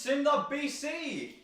Sim.bc.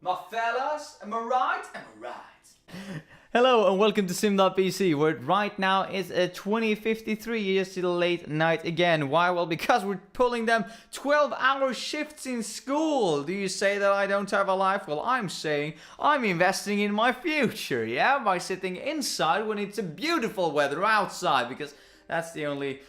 My fellas, am I right? Am I right? Hello and welcome to Sim.bc, where right now is 20:53 years to the late night again. Why? Well, because we're pulling them 12-hour shifts in school. Do you say that I don't have a life? Well, I'm saying I'm investing in my future, yeah? By sitting inside when it's a beautiful weather outside, because that's the only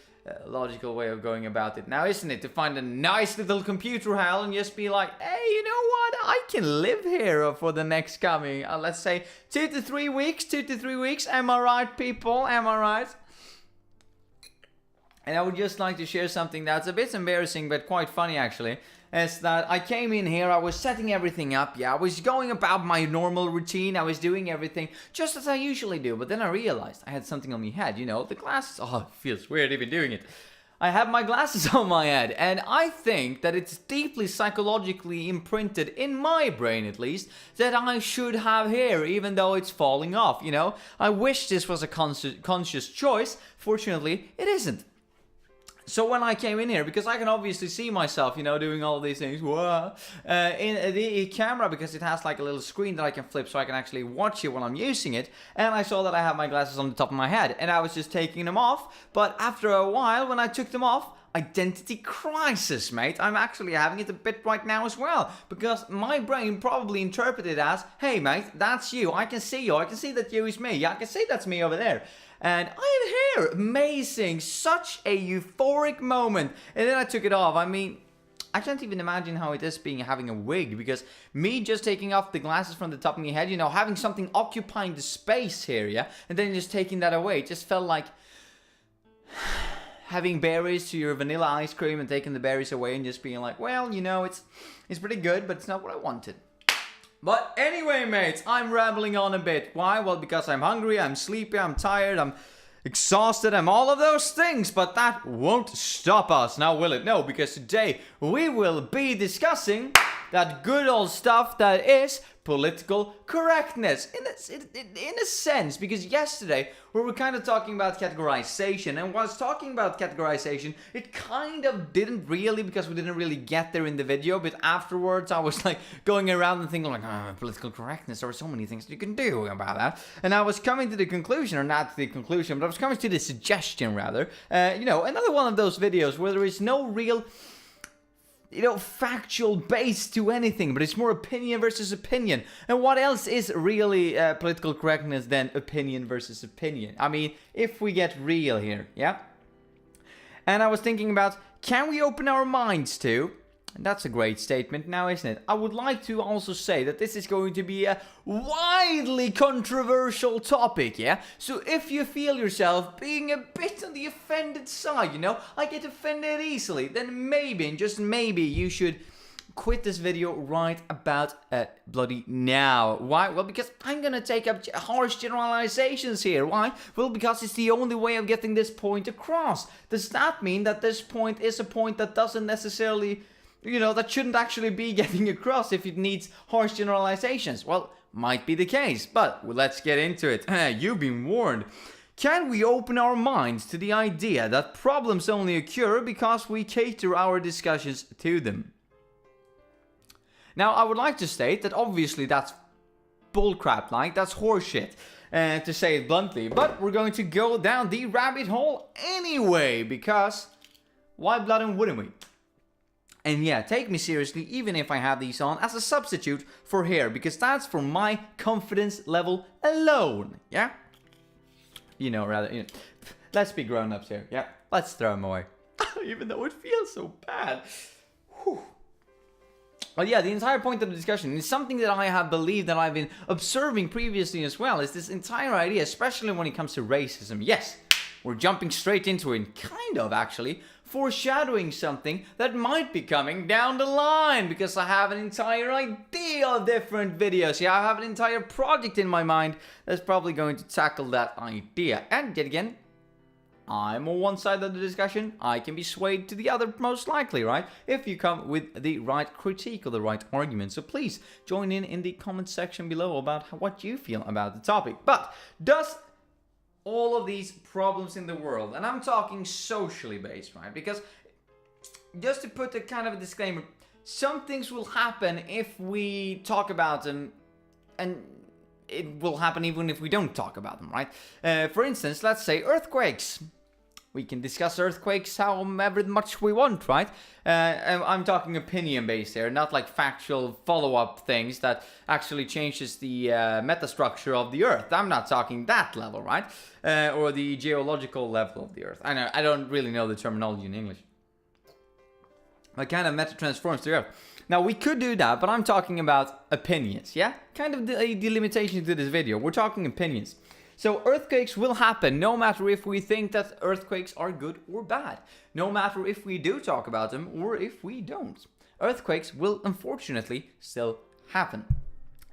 logical way of going about it now, isn't it? To find a nice little computer hall and just be like, hey, you know what? I can live here for the next coming, let's say, 2 to 3 weeks. 2 to 3 weeks. Am I right, people? Am I right? And I would just like to share something that's a bit embarrassing, but quite funny actually. Is that I came in here, I was setting everything up, yeah, I was going about my normal routine, I was doing everything just as I usually do, but then I realized I had something on my head, you know, the glasses. Oh, it feels weird even doing it. I have my glasses on my head, and I think that it's deeply psychologically imprinted, in my brain at least, that I should have hair even though it's falling off, you know. I wish this was a conscious choice. Fortunately, it isn't. So when I came in here, because I can obviously see myself, you know, doing all these things, in the camera, because it has like a little screen that I can flip so I can actually watch it while I'm using it, and I saw that I have my glasses on the top of my head, and I was just taking them off, but after a while, when I took them off, identity crisis, mate. I'm actually having it a bit right now as well, because my brain probably interpreted it as, hey mate, that's you, I can see you, I can see that you is me, yeah, I can see that's me over there. And I have hair. Amazing. Such a euphoric moment. And then I took it off. I mean, I can't even imagine how it is having a wig, because me just taking off the glasses from the top of my head, you know, having something occupying the space here, yeah, and then just taking that away, it just felt like having berries to your vanilla ice cream and taking the berries away and just being like, well, you know, it's pretty good, but it's not what I wanted. But anyway, mates, I'm rambling on a bit. Why? Well, because I'm hungry, I'm sleepy, I'm tired, I'm exhausted, I'm all of those things. But that won't stop us, now will it? No, because today we will be discussing that good old stuff that is political correctness. In a sense, because yesterday we were kind of talking about categorization, and whilst talking about categorization, it kind of didn't really, because we didn't really get there in the video, but afterwards I was like going around and thinking like, political correctness, there are so many things you can do about that, and I was coming to the conclusion, or not to the conclusion, but I was coming to the suggestion rather, you know, another one of those videos where there is no real, you know, factual base to anything, but it's more opinion versus opinion. And what else is really political correctness than opinion versus opinion? I mean, if we get real here, yeah? And I was thinking about, can we open our minds to? And that's a great statement now, isn't it? I would like to also say that this is going to be a widely controversial topic, yeah? So if you feel yourself being a bit on the offended side, you know, I get offended easily, then maybe, and just maybe, you should quit this video right about bloody now. Why? Well, because I'm gonna take up harsh generalizations here. Why? Well, because it's the only way of getting this point across. Does that mean that this point is a point that doesn't necessarily, you know, that shouldn't actually be getting across if it needs harsh generalizations? Well, might be the case, but let's get into it. You've been warned. Can we open our minds to the idea that problems only occur because we cater our discussions to them? Now, I would like to state that obviously that's bullcrap, like, that's horseshit, to say it bluntly, but we're going to go down the rabbit hole anyway, because why bloody wouldn't we? And yeah, take me seriously even if I have these on as a substitute for hair, because that's for my confidence level alone, yeah? You know, rather, you know, let's be grown-ups here, yeah? Let's throw them away. Even though it feels so bad. Whew. But yeah, the entire point of the discussion is something that I have believed, that I've been observing previously as well, is this entire idea, especially when it comes to racism. Yes, we're jumping straight into it, kind of actually, foreshadowing something that might be coming down the line, because I have an entire idea of different videos. Yeah, I have an entire project in my mind that's probably going to tackle that idea. And yet again, I'm on one side of the discussion, I can be swayed to the other most likely, right? If you come with the right critique or the right argument. So please join in the comment section below about what you feel about the topic. But does all of these problems in the world, and I'm talking socially based, right? Because just to put a kind of a disclaimer, some things will happen if we talk about them, and it will happen even if we don't talk about them, right? For instance, let's say earthquakes. We can discuss earthquakes however much we want, right? I'm talking opinion-based here, not like factual follow-up things that actually changes the metastructure of the Earth. I'm not talking that level, right? Or the geological level of the Earth. I don't really know the terminology in English. What kind of meta-transforms the Earth? Now, we could do that, but I'm talking about opinions, yeah? Kind of a delimitation to this video. We're talking opinions. So earthquakes will happen no matter if we think that earthquakes are good or bad. No matter if we do talk about them or if we don't. Earthquakes will unfortunately still happen.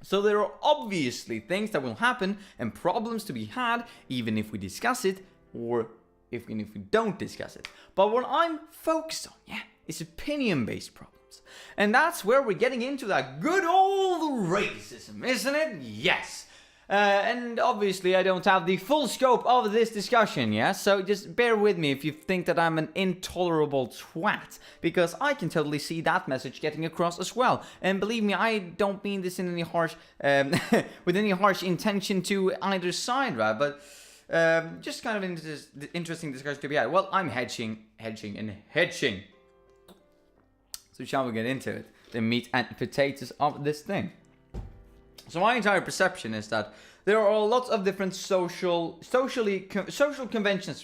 So there are obviously things that will happen and problems to be had even if we discuss it or even if we don't discuss it. But what I'm focused on, is opinion-based problems. And that's where we're getting into that good old racism, isn't it? Yes. And obviously I don't have the full scope of this discussion, so just bear with me if you think that I'm an intolerable twat, because I can totally see that message getting across as well. And believe me, I don't mean this in any harsh, with any harsh intention to either side, right? But just kind of interesting discussion to be had. Well, I'm hedging. So shall we get into it? The meat and potatoes of this thing. So my entire perception is that there are lots of different social conventions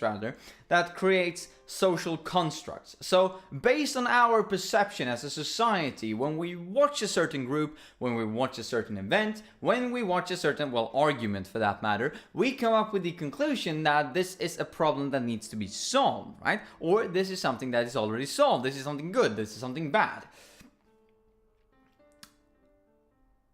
that creates social constructs. So based on our perception as a society, when we watch a certain group, when we watch a certain event, when we watch a certain, argument for that matter, we come up with the conclusion that this is a problem that needs to be solved, right? Or this is something that is already solved, this is something good, this is something bad.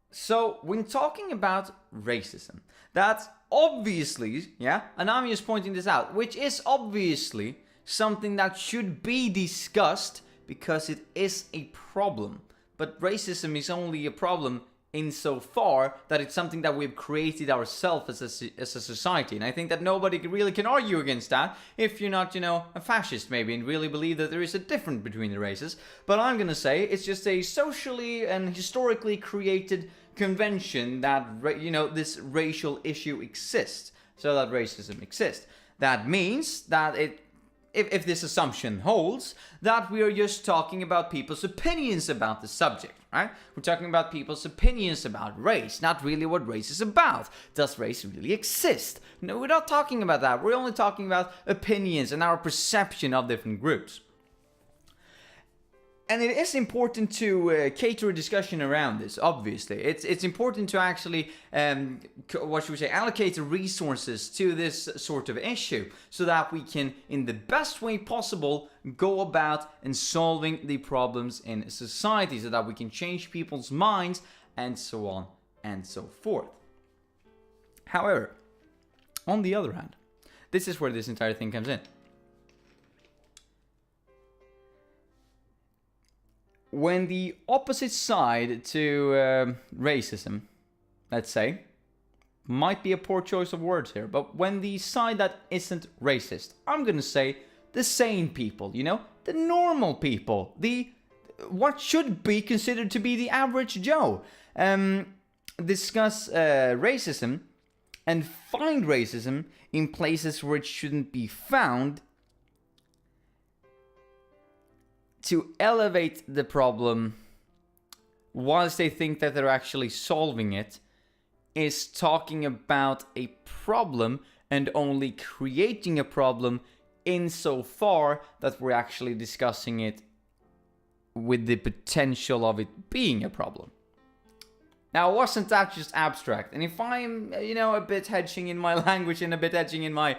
So, when talking about racism, that's obviously, and I'm just pointing this out, which is obviously something that should be discussed because it is a problem. But racism is only a problem insofar that it's something that we've created ourselves as a society. And I think that nobody really can argue against that if you're not, a fascist maybe and really believe that there is a difference between the races. But I'm gonna say it's just a socially and historically created convention that, this racial issue exists. So that racism exists. That means that if this assumption holds, that we are just talking about people's opinions about the subject, right? We're talking about people's opinions about race, not really what race is about. Does race really exist? No, we're not talking about that. We're only talking about opinions and our perception of different groups. And it is important to cater a discussion around this, obviously. It's important to actually, allocate the resources to this sort of issue so that we can, in the best way possible, go about and solving the problems in society so that we can change people's minds and so on and so forth. However, on the other hand, this is where this entire thing comes in. When the opposite side to racism, let's say, might be a poor choice of words here, but when the side that isn't racist, I'm gonna say the sane people, the normal people, what should be considered to be the average Joe, discuss racism and find racism in places where it shouldn't be found, to elevate the problem whilst they think that they're actually solving it, is talking about a problem and only creating a problem insofar that we're actually discussing it with the potential of it being a problem. Now, wasn't that just abstract? And if I'm, a bit hedging in my language and a bit hedging in my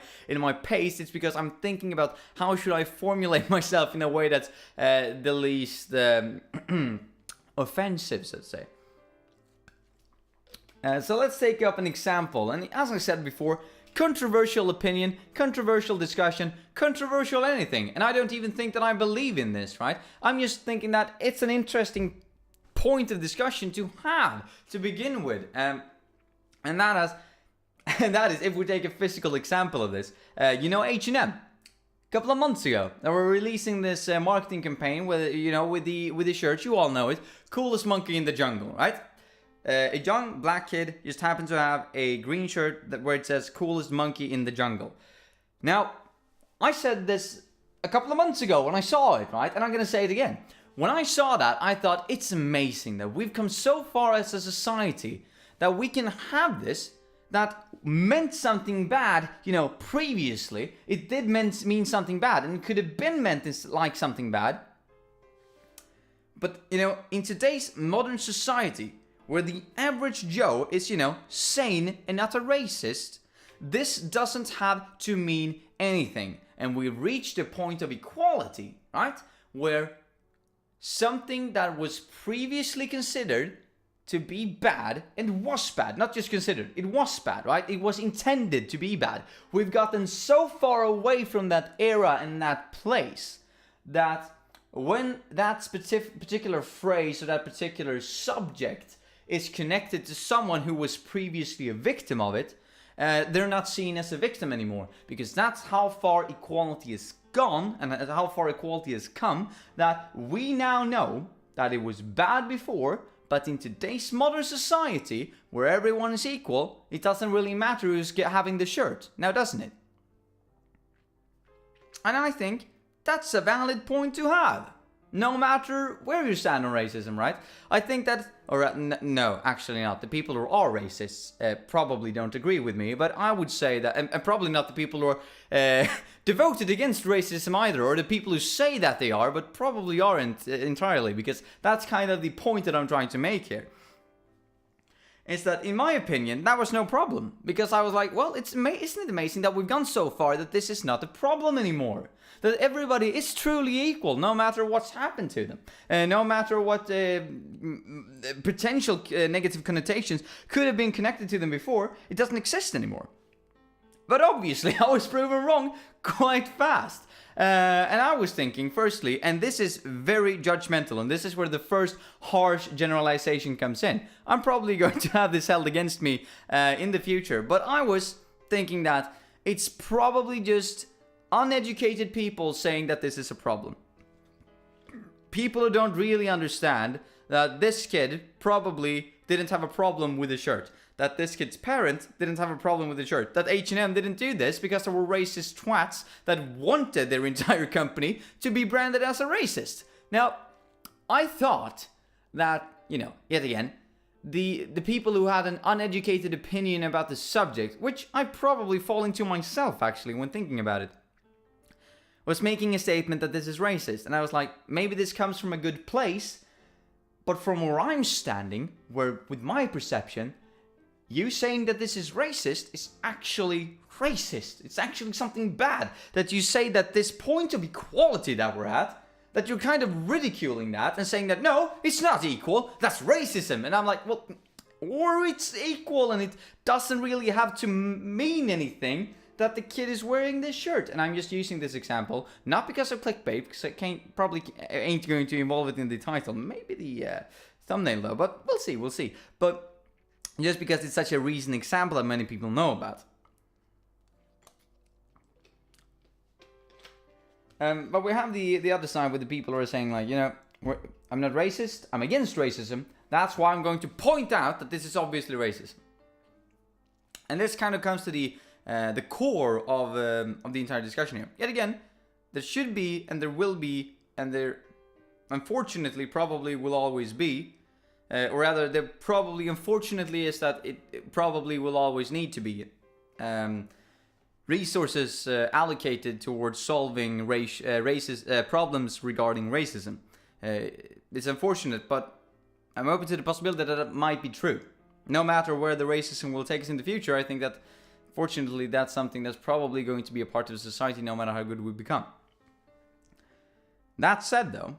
pace, it's because I'm thinking about how should I formulate myself in a way that's the least offensive, so to say. So let's take up an example. And as I said before, controversial opinion, controversial discussion, controversial anything. And I don't even think that I believe in this, right? I'm just thinking that it's an interesting point of discussion to have to begin with, and that is if we take a physical example of this, H&M. couple of months ago. They were releasing this marketing campaign with with the shirt. You all know it, coolest monkey in the jungle, right? A young black kid just happened to have a green shirt where it says coolest monkey in the jungle. Now, I said this a couple of months ago when I saw it, right? And I'm gonna say it again. When I saw that, I thought it's amazing that we've come so far as a society that we can have this that meant something bad, previously. It did mean something bad, and it could have been meant like something bad. But, in today's modern society, where the average Joe is, sane and not a racist, this doesn't have to mean anything. And we've reached a point of equality, right? Where something that was previously considered to be bad, and was bad, not just considered, it was bad, right? It was intended to be bad. We've gotten so far away from that era and that place that when that particular phrase or that particular subject is connected to someone who was previously a victim of it, they're not seen as a victim anymore, because that's how far equality has gone and how far equality has come, that we now know that it was bad before. But in today's modern society, where everyone is equal, it doesn't really matter who's having the shirt, now doesn't it? And I think that's a valid point to have, no matter where you stand on racism, right? I think that, no, actually not. The people who are racists probably don't agree with me, but I would say that, and probably not the people who are devoted against racism either, or the people who say that they are, but probably aren't entirely, because that's kind of the point that I'm trying to make here. Is that, in my opinion, that was no problem. Because I was like, well, isn't it amazing that we've gone so far that this is not a problem anymore? That everybody is truly equal, no matter what's happened to them. No matter what potential negative connotations could have been connected to them before, it doesn't exist anymore. But obviously, I was proven wrong quite fast. And I was thinking, firstly, and this is very judgmental, and this is where the first harsh generalization comes in. I'm probably going to have this held against me in the future, but I was thinking that it's probably just uneducated people saying that this is a problem. People who don't really understand that this kid probably didn't have a problem with the shirt. That this kid's parent didn't have a problem with the shirt. That H&M didn't do this because there were racist twats that wanted their entire company to be branded as a racist. Now, I thought that, yet again, the people who had an uneducated opinion about the subject, which I probably fall into myself actually when thinking about it, was making a statement that this is racist. And I was like, maybe this comes from a good place, but from where I'm standing, where with my perception, you saying that this is racist is actually racist. It's actually something bad. That you say that this point of equality that we're at, that you're kind of ridiculing that and saying that, no, it's not equal, that's racism. And I'm like, well, or it's equal and it doesn't really have to mean anything that the kid is wearing this shirt. And I'm just using this example, not because of clickbait, because I probably ain't going to involve it in the title. Maybe the thumbnail though, but we'll see. But just because it's such a recent example that many people know about. But we have the other side with the people who are saying like, I'm not racist, I'm against racism. That's why I'm going to point out that this is obviously racism. And this kind of comes to the core of the entire discussion here. Yet again, there should be, and there will be, and there unfortunately probably will always be, or rather, there probably, unfortunately, is that it probably will always need to be resources allocated towards solving problems regarding racism. It's unfortunate, but I'm open to the possibility that it might be true. No matter where the racism will take us in the future, I think that, fortunately, that's something that's probably going to be a part of society, no matter how good we become. That said, though,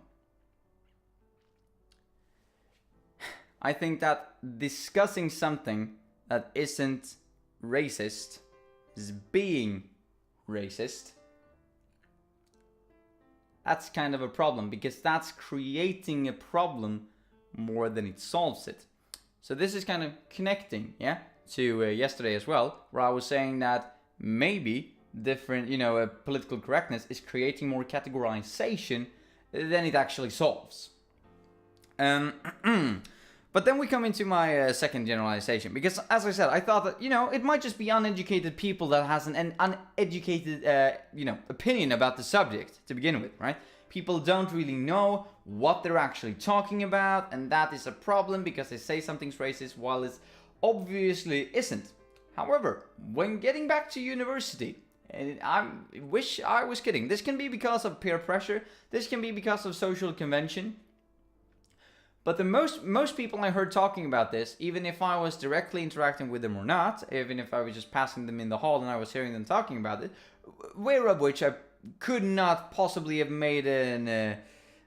I think that discussing something that isn't racist is being racist. That's kind of a problem, because that's creating a problem more than it solves it. So this is kind of connecting, to yesterday as well, where I was saying that maybe different, political correctness is creating more categorization than it actually solves. But then we come into my second generalization, because as I said, I thought that, it might just be uneducated people that has an uneducated, opinion about the subject to begin with, right? People don't really know what they're actually talking about, and that is a problem because they say something's racist while it obviously isn't. However, when getting back to university, and I wish I was kidding, this can be because of peer pressure, this can be because of social convention. But the most people I heard talking about this, even if I was directly interacting with them or not, even if I was just passing them in the hall and I was hearing them talking about it, whereof which I could not possibly have made a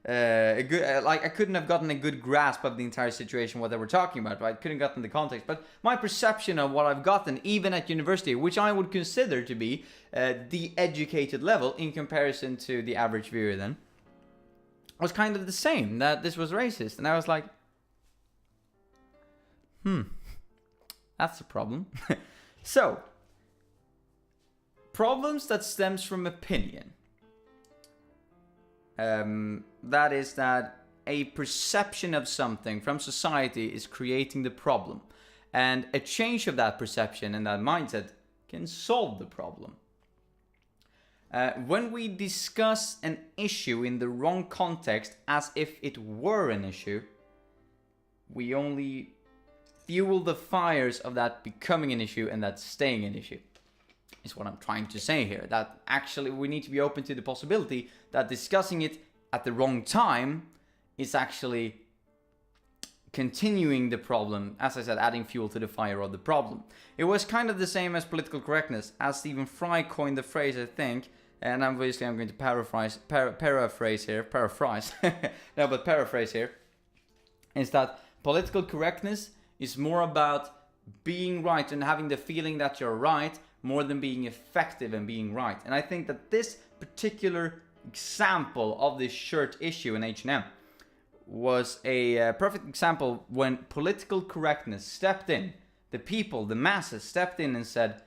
good, I couldn't have gotten a good grasp of the entire situation, what they were talking about, right? Couldn't gotten the context, but my perception of what I've gotten, even at university, which I would consider to be the educated level in comparison to the average viewer then, was kind of the same, that this was racist. And I was like, that's a problem. So, problems that stems from opinion. That is that a perception of something from society is creating the problem. And a change of that perception and that mindset can solve the problem. When we discuss an issue in the wrong context as if it were an issue, we only fuel the fires of that becoming an issue and that staying an issue. Is what I'm trying to say here. That actually we need to be open to the possibility that discussing it at the wrong time is actually continuing the problem, as I said, adding fuel to the fire of the problem. It was kind of the same as political correctness, as Stephen Fry coined the phrase, I think, and obviously I'm going to paraphrase here, is that political correctness is more about being right and having the feeling that you're right more than being effective and being right. And I think that this particular example of this shirt issue in H&M was a perfect example when political correctness stepped in. The people, the masses stepped in and said,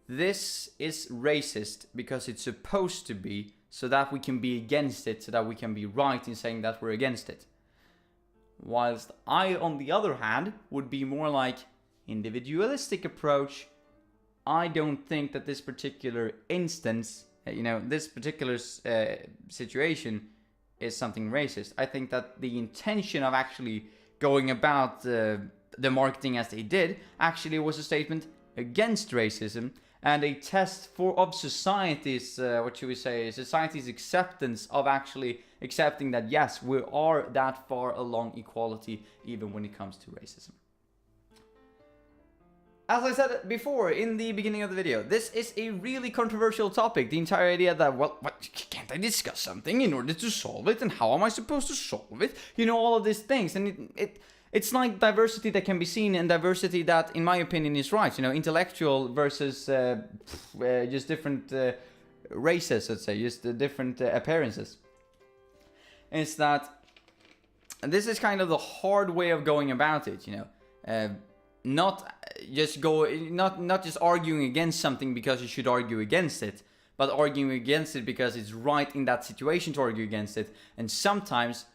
this is racist because it's supposed to be, so that we can be against it, so that we can be right in saying that we're against it. Whilst I, on the other hand, would be more like individualistic approach. I don't think that this particular instance, this particular situation is something racist. I think that the intention of actually going about the marketing as they did actually was a statement against racism and a test of society's, society's acceptance of actually accepting that, yes, we are that far along equality even when it comes to racism. As I said before in the beginning of the video, this is a really controversial topic. The entire idea that, can't I discuss something in order to solve it? And how am I supposed to solve it? All of these things. And it's like diversity that can be seen and diversity that, in my opinion, is right. Intellectual versus just different races, let's say, just different appearances. Is that this is kind of the hard way of going about it, not just arguing against something because you should argue against it, but arguing against it because it's right in that situation to argue against it. And sometimes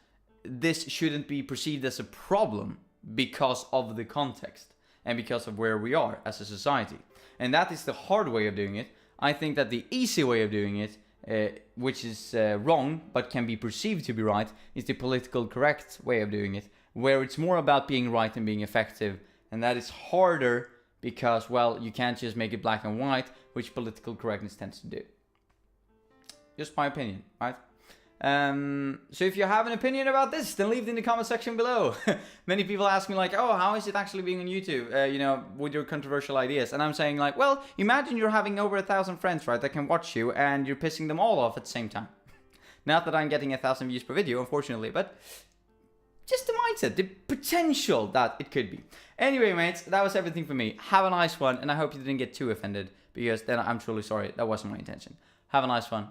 this shouldn't be perceived as a problem because of the context and because of where we are as a society. And that is the hard way of doing it. I think that the easy way of doing it, which is wrong but can be perceived to be right, is the political correct way of doing it, where it's more about being right and being effective. And that is harder because, you can't just make it black and white, which political correctness tends to do. Just my opinion, right? So if you have an opinion about this, then leave it in the comment section below. Many people ask me how is it actually being on YouTube, with your controversial ideas? And I'm saying imagine you're having over 1,000 friends, right, that can watch you and you're pissing them all off at the same time. Not that I'm getting 1,000 views per video, unfortunately, but just the mindset, the potential that it could be. Anyway, mates, that was everything for me. Have a nice one, and I hope you didn't get too offended, because then I'm truly sorry. That wasn't my intention. Have a nice one.